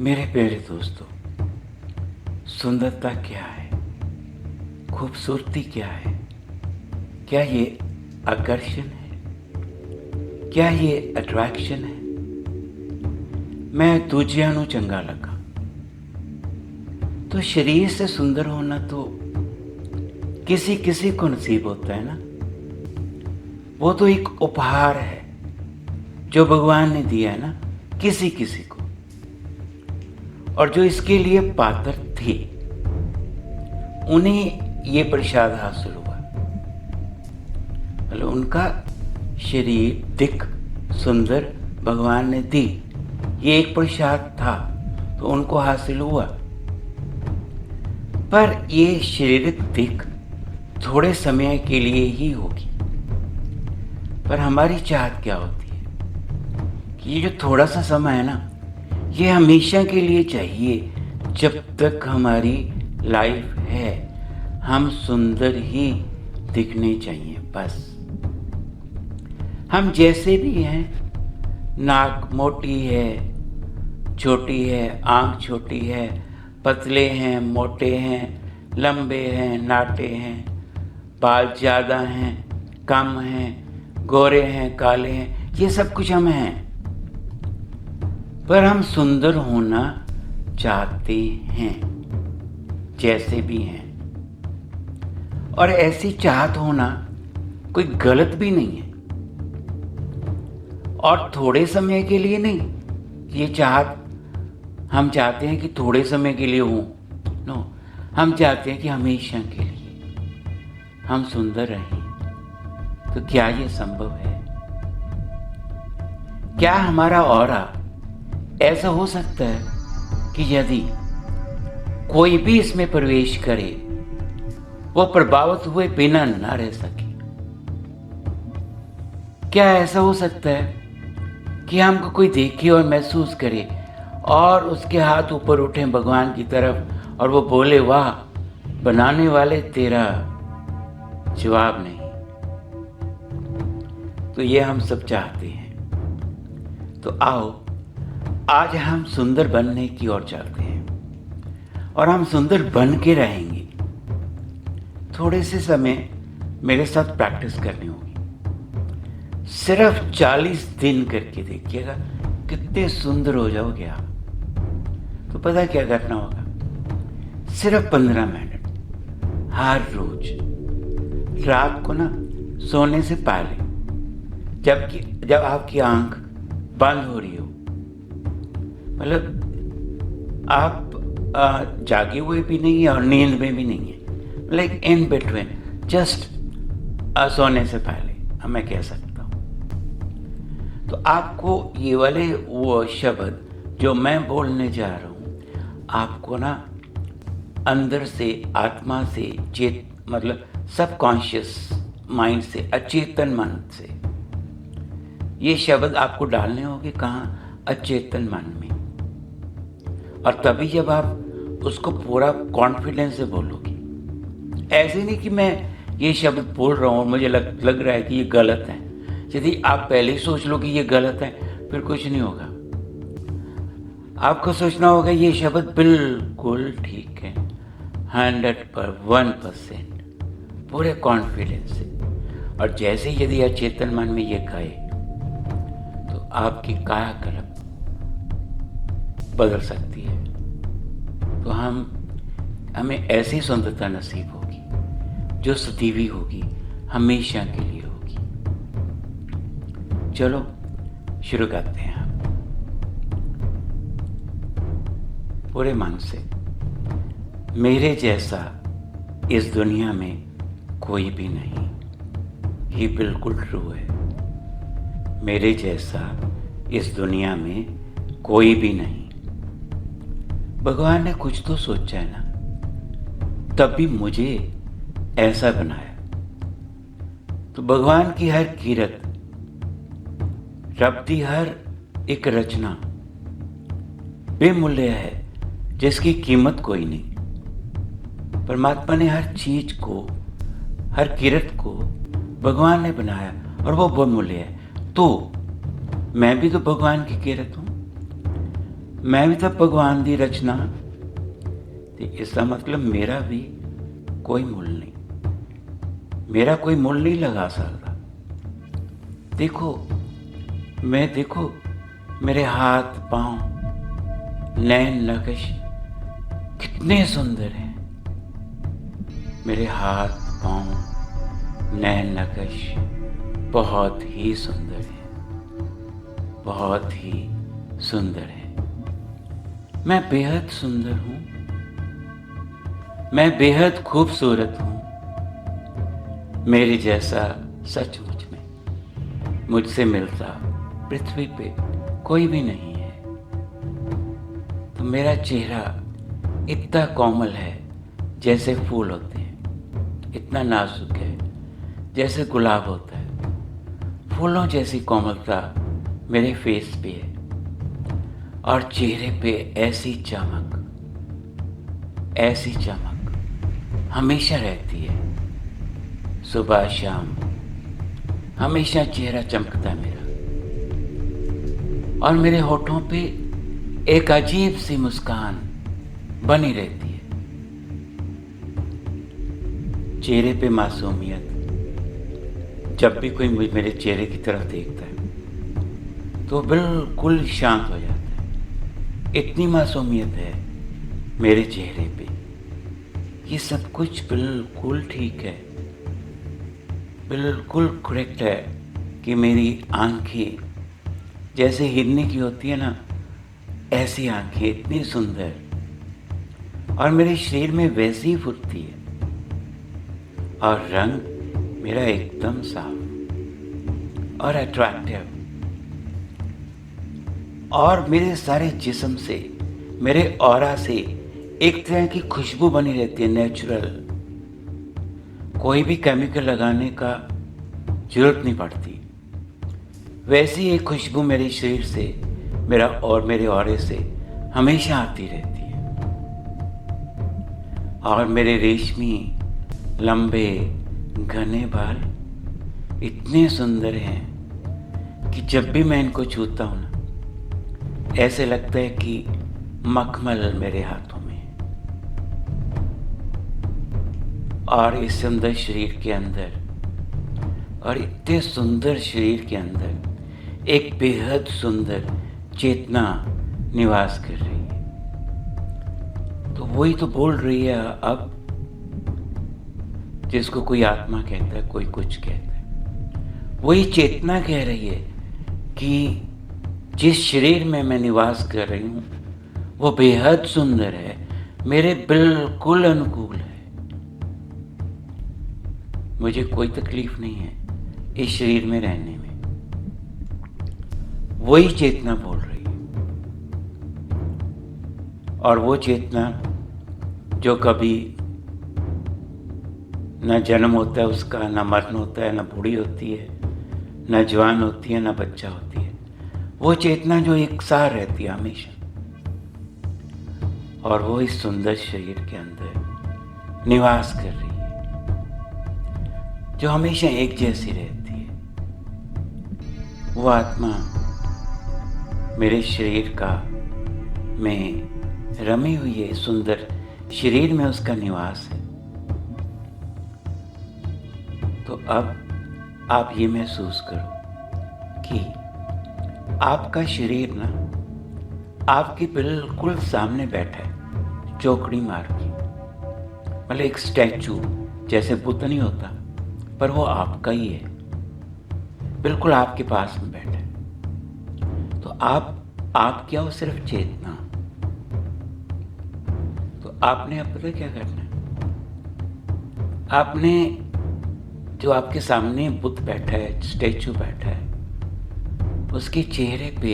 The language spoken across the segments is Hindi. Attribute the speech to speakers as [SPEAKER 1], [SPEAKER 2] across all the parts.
[SPEAKER 1] मेरे प्यारे दोस्तों, सुंदरता क्या है, खूबसूरती क्या है? क्या ये आकर्षण है? क्या ये अट्रैक्शन है? मैं दूजिया नू चंगा लगा। तो शरीर से सुंदर होना तो किसी किसी को नसीब होता है ना। वो तो एक उपहार है जो भगवान ने दिया है ना, किसी किसी को। और जो इसके लिए पात्र थे उन्हें ये प्रसाद हासिल हुआ। मतलब उनका शरीर दिख सुंदर भगवान ने दी, ये एक प्रसाद था तो उनको हासिल हुआ। पर ये शारीरिक दिख थोड़े समय के लिए ही होगी। पर हमारी चाहत क्या होती है कि ये जो थोड़ा सा समय है ना, ये हमेशा के लिए चाहिए। जब तक हमारी लाइफ है हम सुंदर ही दिखने चाहिए। बस हम जैसे भी हैं, नाक मोटी है, छोटी है, आंख छोटी है, पतले हैं, मोटे हैं, लंबे हैं, नाटे हैं, बाल ज़्यादा हैं, कम हैं, गोरे हैं, काले हैं, ये सब कुछ हम हैं। पर हम सुंदर होना चाहते हैं जैसे भी हैं। और ऐसी चाहत होना कोई गलत भी नहीं है। और थोड़े समय के लिए नहीं, ये चाहत हम चाहते हैं कि थोड़े समय के लिए हो, नो, हम चाहते हैं कि हमेशा के लिए हम सुंदर रहें। तो क्या ये संभव है? क्या हमारा ऑरा ऐसा हो सकता है कि यदि कोई भी इसमें प्रवेश करे वो प्रभावित हुए बिना ना रह सके? क्या ऐसा हो सकता है कि हमको कोई देखे और महसूस करे और उसके हाथ ऊपर उठे भगवान की तरफ और वो बोले, वाह बनाने वाले तेरा जवाब नहीं? तो ये हम सब चाहते हैं। तो आओ आज हम सुंदर बनने की ओर चलते हैं और हम सुंदर बन के रहेंगे। थोड़े से समय मेरे साथ प्रैक्टिस करनी होगी। सिर्फ 40 दिन करके देखिएगा कितने सुंदर हो जाओगे आप। तो पता क्या करना होगा? सिर्फ 15 मिनट हर रोज रात को ना सोने से पहले, जब आपकी आंख बंद हो रही हो, मतलब आप जागे हुए भी नहीं है और नींद में भी नहीं है, लाइक इन बिटवीन, जस्ट सोने से पहले मैं कह सकता हूँ। तो आपको ये वाले वो शब्द जो मैं बोलने जा रहा हूँ, आपको ना अंदर से, आत्मा से, मतलब सबकॉन्शियस माइंड से, अचेतन मन से ये शब्द आपको डालने होंगे। कहाँ? अचेतन मन में। और तभी जब आप उसको पूरा कॉन्फिडेंस से बोलोगे, ऐसे नहीं कि मैं ये शब्द बोल रहा हूँ और मुझे लग रहा है कि ये गलत है। यदि आप पहले ही सोच लो कि ये गलत है, फिर कुछ नहीं होगा। आपको सोचना होगा ये शब्द बिल्कुल ठीक है, 101% पूरे कॉन्फिडेंस से। और जैसे यदि अचेतन मन में ये कहे तो आपकी कायाकल्प बदल सकती है। तो हमें ऐसी सुंदरता नसीब होगी जो सदैवी होगी, हमेशा के लिए होगी। चलो शुरू करते हैं हम पूरे मन से। मेरे जैसा इस दुनिया में कोई भी नहीं। ये बिल्कुल ट्रू है। मेरे जैसा इस दुनिया में कोई भी नहीं। भगवान ने कुछ तो सोचा है ना, तब भी मुझे ऐसा बनाया। तो भगवान की हर किरत, रब की हर एक रचना बेमूल्य है, जिसकी कीमत कोई नहीं। परमात्मा ने हर चीज को, हर किरत को भगवान ने बनाया और वो बेमूल्य है। तो मैं भी तो भगवान की किरत हूं। मैं भी ਤਾਂ ਭਗਵਾਨ ਦੀ ਰਚਨਾ ਤੇ ਇਸ ਦਾ ਮਤਲਬ ਮੇਰਾ ਵੀ ਕੋਈ ਮੁੱਲ ਨਹੀਂ, मेरा कोई मुल नहीं लगा सकता। देखो देखो मेरे हाथ पांव नैन नक्श कितने सुंदर हैं। मेरे हाथ पांव नैन नक्श बहुत ही सुंदर है, बहुत ही सुंदर है। मैं बेहद सुंदर हूँ, मैं बेहद खूबसूरत हूँ। मेरे जैसा सचमुच में मुझसे मिलता पृथ्वी पे कोई भी नहीं है। तो मेरा चेहरा इतना कोमल है जैसे फूल होते हैं, इतना नाजुक है जैसे गुलाब होता है। फूलों जैसी कोमलता मेरे फेस पे है और चेहरे पे ऐसी चमक हमेशा रहती है। सुबह शाम हमेशा चेहरा चमकता है मेरा, और मेरे होठों पे एक अजीब सी मुस्कान बनी रहती है। चेहरे पे मासूमियत, जब भी कोई मेरे चेहरे की तरफ देखता है तो बिल्कुल शांत हो जाता है। इतनी मासूमियत है मेरे चेहरे पे, ये सब कुछ बिल्कुल ठीक है, बिल्कुल करेक्ट है कि मेरी आंखें जैसे हिरनी की होती है ना, ऐसी आंखें इतनी सुंदर, और मेरे शरीर में वैसी ही फुर्ती है, और रंग मेरा एकदम साफ और अट्रैक्टिव, और मेरे सारे जिस्म से, मेरे ऑरा से एक तरह की खुशबू बनी रहती है, नेचुरल। कोई भी केमिकल लगाने का जरूरत नहीं पड़ती। वैसी एक खुशबू मेरे शरीर से, मेरे ऑरे से हमेशा आती रहती है। और मेरे रेशमी लंबे घने बाल इतने सुंदर हैं कि जब भी मैं इनको छूता हूँ ना, ऐसे लगता है कि मखमल मेरे हाथों में। और इस सुंदर शरीर के अंदर, और इतने सुंदर शरीर के अंदर एक बेहद सुंदर चेतना निवास कर रही है। तो वही तो बोल रही है अब, जिसको कोई आत्मा कहता है, कोई कुछ कहता है, वही चेतना कह रही है कि जिस शरीर में मैं निवास कर रही हूँ वो बेहद सुंदर है, मेरे बिल्कुल अनुकूल है। मुझे कोई तकलीफ नहीं है इस शरीर में रहने में। वही चेतना बोल रही है, और वो चेतना जो कभी न जन्म होता है उसका, न मरण होता है, न बूढ़ी होती है, न जवान होती है, न बच्चा होती है, वो चेतना जो एक साथ रहती है हमेशा, और वो इस सुंदर शरीर के अंदर निवास कर रही है, जो हमेशा एक जैसी रहती है। वो आत्मा मेरे शरीर का में रमी हुई है, सुंदर शरीर में उसका निवास है। तो अब आप ये महसूस करो कि आपका शरीर ना आपके बिल्कुल सामने बैठा है, चौकड़ी मार के, मतलब एक स्टैचू, जैसे बुद्ध नहीं होता, पर वो आपका ही है, बिल्कुल आपके पास में बैठा है। तो आप क्या हो, सिर्फ चेतना। तो आपने अब पता क्या करना है, आपने जो आपके सामने बुद्ध बैठा है, स्टैचू बैठा है, उसके चेहरे पे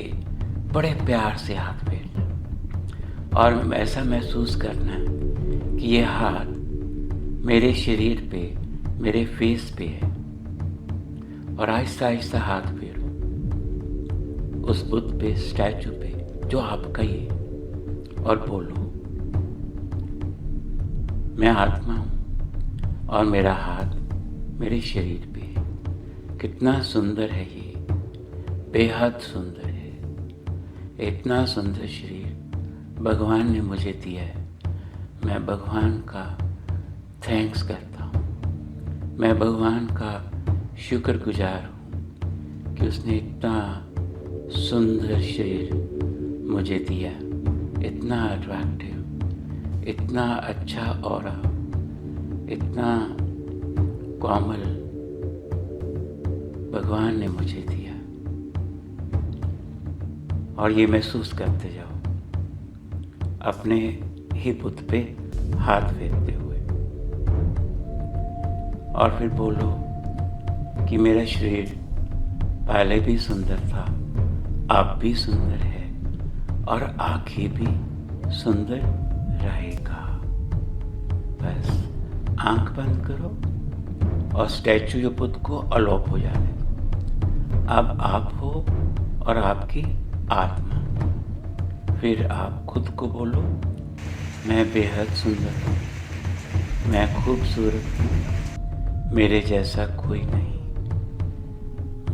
[SPEAKER 1] बड़े प्यार से हाथ फेरना, और ऐसा महसूस करना है कि ये हाथ मेरे शरीर पे, मेरे फेस पे है, और आहिस्ता आहिस्ता हाथ फेरो उस बुद्ध पे, स्टैचू पे, जो आपका ही है, और बोलो, मैं आत्मा हूँ और मेरा हाथ मेरे शरीर पे है। कितना सुंदर है ये, बेहद सुंदर है, इतना सुंदर शरीर भगवान ने मुझे दिया है, मैं भगवान का थैंक्स करता हूँ। मैं भगवान का शुक्रगुजार हूँ कि उसने इतना सुंदर शरीर मुझे दिया, इतना अट्रैक्टिव, इतना अच्छा ऑरा, इतना कोमल भगवान ने मुझे दिया। और ये महसूस करते जाओ अपने ही बुद्ध पे हाथ फेरते हुए, और फिर बोलो कि मेरा शरीर पहले भी सुंदर था, अब भी सुंदर है और आगे भी सुंदर रहेगा। बस आंख बंद करो और स्टैचू या बुद्ध को अलोप हो जाने दो। अब आप हो और आपकी आत्मा। फिर आप खुद को बोलो, मैं बेहद सुंदर हूँ, मैं खूबसूरत हूँ, मेरे जैसा कोई नहीं।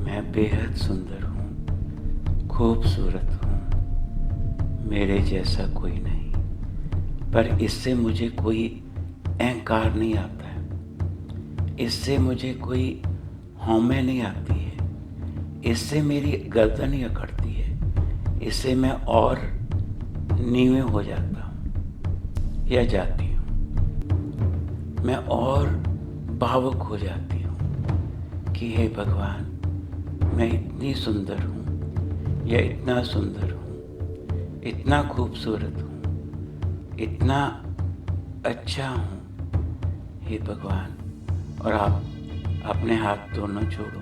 [SPEAKER 1] मैं बेहद सुंदर हूँ, खूबसूरत हूँ, मेरे जैसा कोई नहीं। पर इससे मुझे कोई अहंकार नहीं आता है, इससे मुझे कोई हौमे नहीं आती है, इससे मेरी गर्दन नहीं अकड़ती है, इससे मैं और नीवे हो जाता हूँ या जाती हूँ। मैं और भावुक हो जाती हूँ कि हे भगवान, मैं इतनी सुंदर हूँ या इतना सुंदर हूँ, इतना खूबसूरत हूँ, इतना अच्छा हूँ, हे भगवान। और आप अपने हाथ दोनों जोड़ो,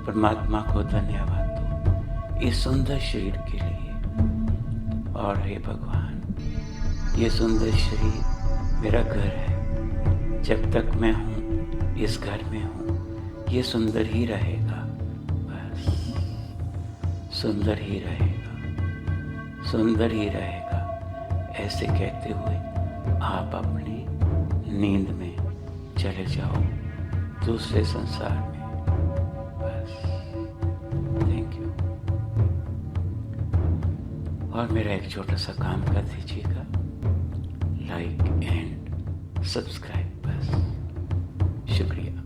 [SPEAKER 1] परमात्मा को धन्यवाद दो इस सुंदर शरीर के लिए। और हे भगवान, ये सुंदर शरीर मेरा घर है, जब तक मैं हूँ इस घर में हूँ, ये सुंदर ही रहेगा। बस सुंदर ही रहेगा, सुंदर ही रहेगा। ऐसे कहते हुए आप अपनी नींद में चले जाओ, दूसरे संसार में। बस थैंक यू। और मेरा एक छोटा सा काम कर दीजिएगा, लाइक एंड सब्सक्राइब। बस शुक्रिया।